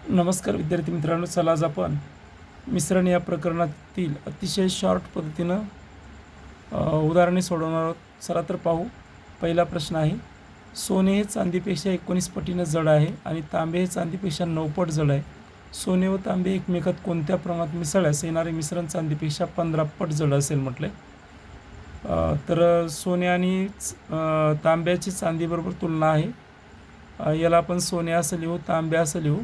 नमस्कार विद्यार्थी मित्रांनो, चला आज आपण मिश्रण या प्रकरणातील अतिशय शॉर्ट पद्धतीनं उदाहरणे सोडवणार आहोत. चला तर पाहू. पहिला प्रश्न आहे, सोने हे चांदीपेक्षा 19 पटीनं जड आहे आणि तांबे हे चांदीपेक्षा 9 पट जड आहे. सोने व तांबे एकमेकात कोणत्या प्रमाणात मिसळल्यास येणारे मिश्रण चांदीपेक्षा 15 पट जड असेल म्हटले. तर सोने आणि तांब्याची चांदीबरोबर तुलना आहे. याला आपण सोने असं लिहू, तांबे असं लिहू.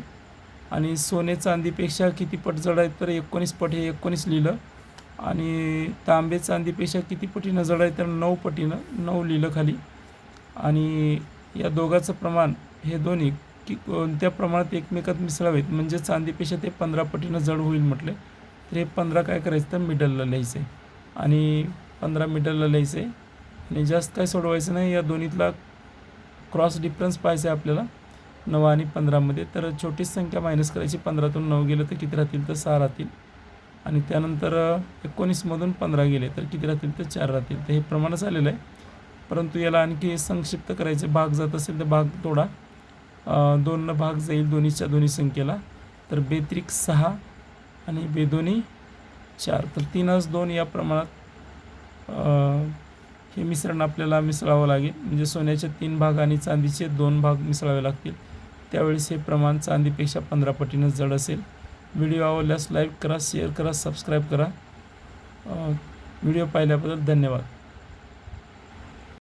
आणि सोने चांदीपेक्षा किती पट जड आहे, तर 19 पट, हे 19 लिहिलं. आणि तांबे चांदीपेक्षा किती पटीनं जड आहे, तर 9 पटीनं 9 लिहिलं खाली. आणि या दोघांचं प्रमाण हे दोन्ही कोणत्या प्रमाणात एकमेकात मिसळावेत म्हणजे चांदीपेक्षा ते 15 पटीनं जड होईल म्हटले. तर हे 15 काय करायचं, तर मिडलला लिहायचं आहे आणि 15 मिडलला लिहायचं आहे. आणि जास्त काय सोडवायचं नाही, या दोन्हीतला क्रॉस डिफरन्स पाहायचा आहे आपल्याला 9 आणि 15मध्ये. तर छोटी संख्या मायनस करायची, 15तून 9 गेलं तर किती राहतील, तर 6 राहतील. आणि त्यानंतर 19मधून 15 गेले तर किती राहतील, तर 4 राहतील. तर हे प्रमाणच आलेलं आहे, परंतु याला आणखी संक्षिप्त करायचे. भाग जात असेल तर भाग तोडा, 2 भाग जाईल दोन्हीच्या दोन्ही संख्येला. तर 2 6 आणि 2 4, तर 3-2 या प्रमाणात हे मिश्रण आपल्याला मिसळावं लागेल. म्हणजे सोन्याचे 3 भाग आणि चांदीचे 2 भाग मिसळावे लागतील. त्यावेळेस हे प्रमाण चांदीपेक्षा 15 पटीनं जड असेल. व्हिडिओ आवडल्यास लाईक करा, शेअर करा, सबस्क्राईब करा. व्हिडिओ पाहिल्याबद्दल धन्यवाद.